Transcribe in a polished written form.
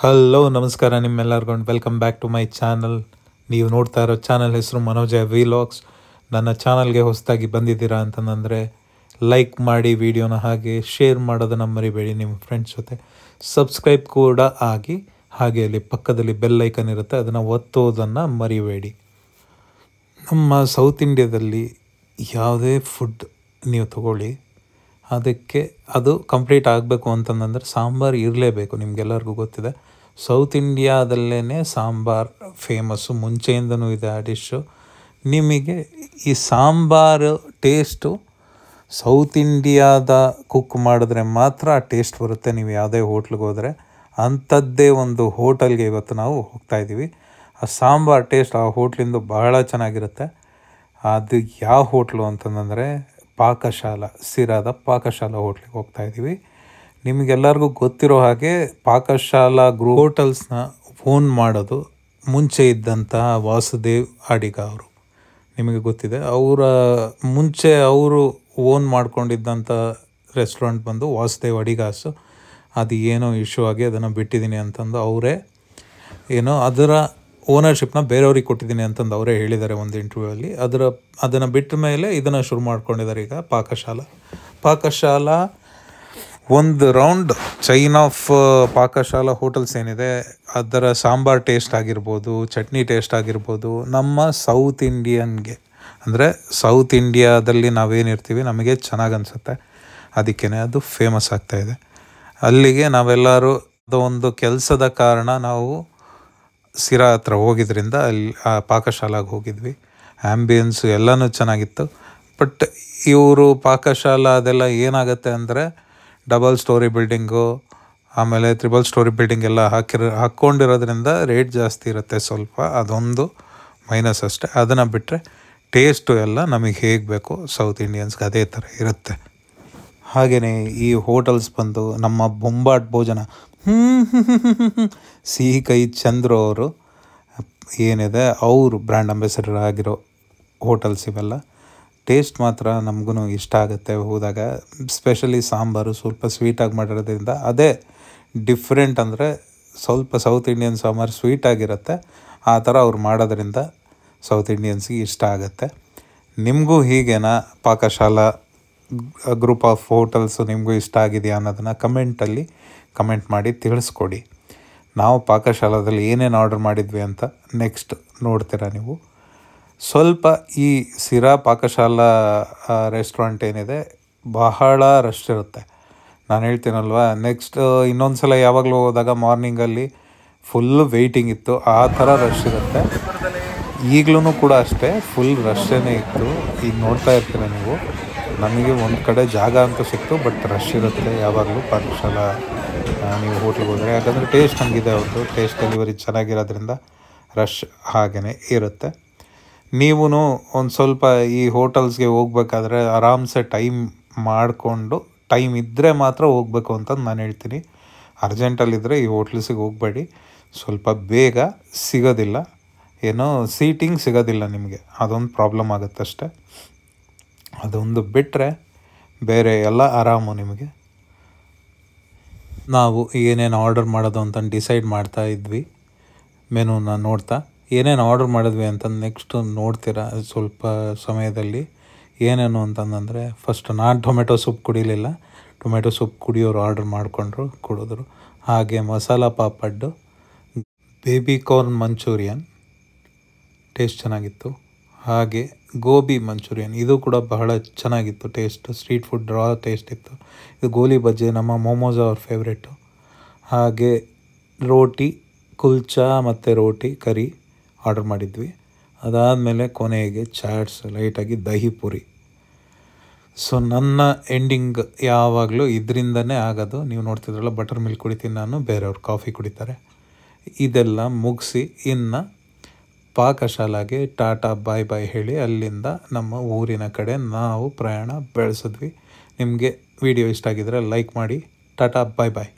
Hello ನಮಸ್ಕಾರ ನಿಮ್ಮೆಲ್ಲರಿಗೂ welcome back to my channel. ನೀವು ನೋಡ್ತಾ ಇರೋ ಚಾನಲ್ ಹೆಸರು ಮನೋಜ ವಿಲಾಗ್ಸ್. ನನ್ನ ಚಾನಲ್ಗೆ ಹೊಸದಾಗಿ ಬಂದಿದ್ದೀರಾ ಅಂತಂದರೆ ಲೈಕ್ ಮಾಡಿ ವಿಡಿಯೋನ, ಹಾಗೆ ಶೇರ್ ಮಾಡೋದನ್ನು ಮರಿಬೇಡಿ ನಿಮ್ಮ ಫ್ರೆಂಡ್ಸ್ ಜೊತೆ. ಸಬ್ಸ್ಕ್ರೈಬ್ ಕೂಡ ಆಗಿ, ಹಾಗೆ ಅಲ್ಲಿ ಪಕ್ಕದಲ್ಲಿ ಬೆಲ್ ಐಕನ್ ಇರುತ್ತೆ, ಅದನ್ನು ಒತ್ತೋದನ್ನು ಮರಿಬೇಡಿ. ನಮ್ಮ ಸೌತ್ ಇಂಡಿಯಾದಲ್ಲಿ ಯಾವುದೇ ಫುಡ್ ನೀವು ತಗೊಳ್ಳಿ, ಅದಕ್ಕೆ ಅದು ಕಂಪ್ಲೀಟ್ ಆಗಬೇಕು ಅಂತಂದರೆ ಸಾಂಬಾರು ಇರಲೇಬೇಕು. ನಿಮಗೆಲ್ಲರಿಗೂ ಗೊತ್ತಿದೆ, ಸೌತ್ ಇಂಡಿಯಾದಲ್ಲೇ ಸಾಂಬಾರು ಫೇಮಸ್ಸು, ಮುಂಚೆಯಿಂದನೂ ಇದೆ ಆ ಡಿಶ್ಶು. ನಿಮಗೆ ಈ ಸಾಂಬಾರು ಟೇಸ್ಟು ಸೌತ್ ಇಂಡಿಯಾದ ಕುಕ್ ಮಾಡಿದ್ರೆ ಮಾತ್ರ ಆ ಟೇಸ್ಟ್ ಬರುತ್ತೆ. ನೀವು ಯಾವುದೇ ಹೋಟ್ಲಿಗೆ ಹೋದರೆ ಅಂಥದ್ದೇ ಒಂದು ಹೋಟೆಲ್ಗೆ ಇವತ್ತು ನಾವು ಹೋಗ್ತಾಯಿದ್ದೀವಿ. ಆ ಸಾಂಬಾರು ಟೇಸ್ಟ್ ಆ ಹೋಟ್ಲಿಂದು ಬಹಳ ಚೆನ್ನಾಗಿರುತ್ತೆ. ಅದು ಯಾವ ಹೋಟ್ಲು ಅಂತಂದರೆ ಪಾಕಶಾಲಾ, ಸಿರಾದ ಪಾಕಶಾಲಾ ಹೋಟ್ಲಿಗೆ ಹೋಗ್ತಾಯಿದ್ದೀವಿ. ನಿಮಗೆಲ್ಲರಿಗೂ ಗೊತ್ತಿರೋ ಹಾಗೆ ಪಾಕಶಾಲಾ ಹೋಟೆಲ್ಸ್ನ ಓನ್ ಮಾಡೋದು ಮುಂಚೆ ಇದ್ದಂತಹ ವಾಸುದೇವ್ ಅಡಿಗ ಅವರು. ನಿಮಗೆ ಗೊತ್ತಿದೆ, ಮುಂಚೆ ಅವರು ಓನ್ ಮಾಡ್ಕೊಂಡಿದ್ದಂಥ ರೆಸ್ಟೋರೆಂಟ್ ಬಂದು ವಾಸುದೇವ್ ಅಡಿಗಾಸು. ಅದು ಏನೋ ಇಶ್ಯೂ ಆಗಿ ಅದನ್ನು ಬಿಟ್ಟಿದ್ದೀನಿ ಅಂತಂದು ಅವರೇ ಅದರ ಓನರ್ಶಿಪ್ನ ಬೇರೆಯವ್ರಿಗೆ ಕೊಟ್ಟಿದ್ದೀನಿ ಅಂತಂದು ಅವರೇ ಹೇಳಿದ್ದಾರೆ ಒಂದು ಇಂಟರ್ವ್ಯೂವಲ್ಲಿ. ಅದನ್ನು ಬಿಟ್ಟ ಮೇಲೆ ಇದನ್ನು ಶುರು ಮಾಡ್ಕೊಂಡಿದ್ದಾರೆ ಈಗ ಪಾಕಶಾಲಾ. ಒಂದು round chain of Pakashala hotels ಏನಿದೆ, ಅದರ ಸಾಂಬಾರ್ ಟೇಸ್ಟ್ ಆಗಿರ್ಬೋದು, ಚಟ್ನಿ ಟೇಸ್ಟ್ ಆಗಿರ್ಬೋದು, ನಮ್ಮ ಸೌತ್ ಇಂಡಿಯನ್ಗೆ ಅಂದರೆ ಸೌತ್ ಇಂಡಿಯಾದಲ್ಲಿ ನಾವೇನಿರ್ತೀವಿ ನಮಗೆ ಚೆನ್ನಾಗಿ ಅನಿಸುತ್ತೆ. ಅದಕ್ಕೇ ಅದು ಫೇಮಸ್ ಆಗ್ತಾಯಿದೆ. ಅಲ್ಲಿಗೆ ನಾವೆಲ್ಲರೂ ಒಂದು ಕೆಲಸದ ಕಾರಣ ನಾವು ಸಿರಾ ಹತ್ರ ಹೋಗಿದ್ದರಿಂದ ಅಲ್ಲಿ ಆ ಪಾಕಶಾಲಾಗೆ ಹೋಗಿದ್ವಿ. ಆ್ಯಂಬಿಯನ್ಸು ಎಲ್ಲನೂ ಚೆನ್ನಾಗಿತ್ತು. ಬಟ್ ಇವರು ಪಾಕಶಾಲಾ ಅದೆಲ್ಲ ಏನಾಗುತ್ತೆ ಅಂದರೆ ಡಬಲ್ ಸ್ಟೋರಿ ಬಿಲ್ಡಿಂಗು, ಆಮೇಲೆ ತ್ರಿಬಲ್ ಸ್ಟೋರಿ ಬಿಲ್ಡಿಂಗ್ ಎಲ್ಲ ಹಾಕ್ಕೊಂಡಿರೋದ್ರಿಂದ ರೇಟ್ ಜಾಸ್ತಿ ಇರುತ್ತೆ ಸ್ವಲ್ಪ. ಅದೊಂದು ಮೈನಸ್ ಅಷ್ಟೇ. ಅದನ್ನು ಬಿಟ್ಟರೆ ಟೇಸ್ಟು ಎಲ್ಲ ನಮಗೆ ಹೇಗೆ ಬೇಕು ಸೌತ್ ಇಂಡಿಯನ್ಸ್ಗೆ ಅದೇ ಥರ ಇರುತ್ತೆ. ಹಾಗೆಯೇ ಈ ಹೋಟೆಲ್ಸ್ ಬಂದು ನಮ್ಮ ಬೊಂಬಾಟ್ ಭೋಜನ, ಸಿಹಿ ಕೈ ಚಂದ್ರು ಅವರು ಏನಿದೆ ಅವರು ಬ್ರ್ಯಾಂಡ್ ಅಂಬಾಸಿಡರ್ ಆಗಿರೋ ಹೋಟೆಲ್ಸ್ ಇವೆಲ್ಲ. ಟೇಸ್ಟ್ ಮಾತ್ರ ನಮಗೂ ಇಷ್ಟ ಆಗುತ್ತೆ ಹೋದಾಗ. ಸ್ಪೆಷಲಿ ಸಾಂಬಾರು ಸ್ವಲ್ಪ ಸ್ವೀಟಾಗಿ ಮಾಡಿರೋದ್ರಿಂದ ಅದೇ ಡಿಫ್ರೆಂಟ್. ಅಂದರೆ ಸ್ವಲ್ಪ ಸೌತ್ ಇಂಡಿಯನ್ ಸಾಂಬಾರು ಸ್ವೀಟಾಗಿರುತ್ತೆ, ಆ ಥರ ಅವ್ರು ಮಾಡೋದ್ರಿಂದ ಸೌತ್ ಇಂಡಿಯನ್ಸಿಗೆ ಇಷ್ಟ ಆಗುತ್ತೆ. ನಿಮಗೂ ಹೀಗೇನಾ ಪಾಕಶಾಲಾ ಗ್ರೂಪ್ ಆಫ್ ಹೋಟೆಲ್ಸು ನಿಮಗೂ ಇಷ್ಟ ಆಗಿದೆಯಾ ಅನ್ನೋದನ್ನು ಕಮೆಂಟ್ ಮಾಡಿ ತಿಳಿಸ್ಕೊಡಿ. ನಾವು ಪಾಕಶಾಲಾದಲ್ಲಿ ಏನೇನು ಆರ್ಡರ್ ಮಾಡಿದ್ವಿ ಅಂತ ನೆಕ್ಸ್ಟ್ ನೋಡ್ತೀರಾ ನೀವು. ಸ್ವಲ್ಪ ಈ ಸಿರಾ ಪಾಕಶಾಲಾ ರೆಸ್ಟೋರೆಂಟ್ ಏನಿದೆ ಬಹಳ ರಶ್ ಇರುತ್ತೆ. ನಾನು ಹೇಳ್ತೀನಲ್ವ, ನೆಕ್ಸ್ಟ್ ಇನ್ನೊಂದು ಸಲ ಯಾವಾಗಲೂ ಹೋದಾಗ ಮಾರ್ನಿಂಗಲ್ಲಿ ಫುಲ್ಲು ವೆಯ್ಟಿಂಗ್ ಇತ್ತು, ಆ ಥರ ರಶ್ ಇರುತ್ತೆ. ಈಗಲೂ ಕೂಡ ಅಷ್ಟೇ ಫುಲ್ ರಶ್ಶೇ ಇತ್ತು. ಈಗ ನೋಡ್ತಾ ಇರ್ತೀರ ನೀವು, ನಮಗೆ ಒಂದು ಕಡೆ ಜಾಗ ಅಂತೂ ಸಿಕ್ತು, ಬಟ್ ರಶ್ ಇರುತ್ತೆ ಯಾವಾಗಲೂ ಪಾಕಶಾಲಾ ನೀವು ಹೋಟ್ಲಿಗೆ ಹೋದರೆ. ಯಾಕಂದರೆ ಟೇಸ್ಟ್ ಹಂಗಿದೆ, ಅವ್ರದ್ದು ಟೇಸ್ಟ್ ಡೆಲಿವರಿ ಚೆನ್ನಾಗಿರೋದ್ರಿಂದ ರಶ್ ಹಾಗೇ ಇರುತ್ತೆ. ನೀವೂ ಒಂದು ಸ್ವಲ್ಪ ಈ ಹೋಟೆಲ್ಸ್ಗೆ ಹೋಗ್ಬೇಕಾದ್ರೆ ಆರಾಮ್ಸೆ ಟೈಮ್ ಮಾಡಿಕೊಂಡು, ಟೈಮ್ ಇದ್ದರೆ ಮಾತ್ರ ಹೋಗಬೇಕು ಅಂತ ನಾನು ಹೇಳ್ತೀನಿ. ಅರ್ಜೆಂಟಲ್ಲಿದ್ದರೆ ಈ ಹೋಟ್ಲ್ಸಿಗೆ ಹೋಗಬೇಡಿ. ಸ್ವಲ್ಪ ಬೇಗ ಸಿಗೋದಿಲ್ಲ, ಸೀಟಿಂಗ್ ಸಿಗೋದಿಲ್ಲ ನಿಮಗೆ, ಅದೊಂದು ಪ್ರಾಬ್ಲಮ್ ಆಗುತ್ತಷ್ಟೆ. ಅದೊಂದು ಬಿಟ್ಟರೆ ಬೇರೆ ಎಲ್ಲ ಆರಾಮು ನಿಮಗೆ. ನಾವು ಏನೇನು ಆರ್ಡರ್ ಮಾಡೋದು ಅಂತ ಡಿಸೈಡ್ ಮಾಡ್ತಾ ಇದ್ವಿ. ಮೆನುನ ನೋಡ್ತಾ ಏನೇನು ಆರ್ಡರ್ ಮಾಡಿದ್ವಿ ಅಂತ ನೆಕ್ಸ್ಟು ನೋಡ್ತೀರಾ ಸ್ವಲ್ಪ ಸಮಯದಲ್ಲಿ. ಏನೇನು ಅಂತಂದರೆ, ಫಸ್ಟ್ ನಾನು ಟೊಮೆಟೊ ಸೂಪ್ ಕುಡಿಲಿಲ್ಲ, ಟೊಮೆಟೊ ಸೂಪ್ ಕುಡಿಯೋರು ಆರ್ಡರ್ ಕುಡಿದ್ರು. ಹಾಗೆ masala papad, baby corn manchurian taste ಚೆನ್ನಾಗಿತ್ತು. ಹಾಗೆ ಗೋಬಿ ಮಂಚೂರಿಯನ್, ಇದು ಕೂಡ ಬಹಳ ಚೆನ್ನಾಗಿತ್ತು ಟೇಸ್ಟ್. ಸ್ಟ್ರೀಟ್ ಫುಡ್ ರಾ ಟೇಸ್ಟ್ ಇತ್ತು. ಇದು ಗೋಲಿ ಬಜ್ಜಿ, ನಮ್ಮ ಮೋಮೋಸ್ ಅವ್ರ ಫೇವ್ರೇಟು. ಹಾಗೆ ರೋಟಿ ಕುಲ್ಚಾ ಮತ್ತು ರೋಟಿ ಕರಿ ಆರ್ಡರ್ ಮಾಡಿದ್ವಿ. ಅದಾದಮೇಲೆ ಕೊನೆಗೆ ಚಾಟ್ಸ್, ಲೈಟಾಗಿ ದಹಿ ಪುರಿ. ಸೊ ನನ್ನ ಎಂಡಿಂಗ್ ಯಾವಾಗಲೂ ಇದರಿಂದನೇ ಆಗೋದು. ನೀವು ನೋಡ್ತಿದ್ರಲ್ಲ, ಬಟರ್ ಮಿಲ್ಕ್ ಕುಡಿತೀನಿ ನಾನು, ಬೇರೆಯವ್ರು ಕಾಫಿ ಕುಡಿತಾರೆ. ಇದೆಲ್ಲ ಮುಗಿಸಿ ಇನ್ನು ಪಾಕಶಾಲಾಗೆ ಟಾಟಾ ಬಾಯ್ ಬಾಯ್ ಹೇಳಿ ಅಲ್ಲಿಂದ ನಮ್ಮ ಊರಿನ ಕಡೆ ನಾವು ಪ್ರಯಾಣ ಬೆಳೆಸಿದ್ವಿ. ನಿಮಗೆ ವಿಡಿಯೋ ಇಷ್ಟ ಆಗಿದರೆ ಲೈಕ್ ಮಾಡಿ. ಟಾಟಾ ಬಾಯ್ ಬಾಯ್.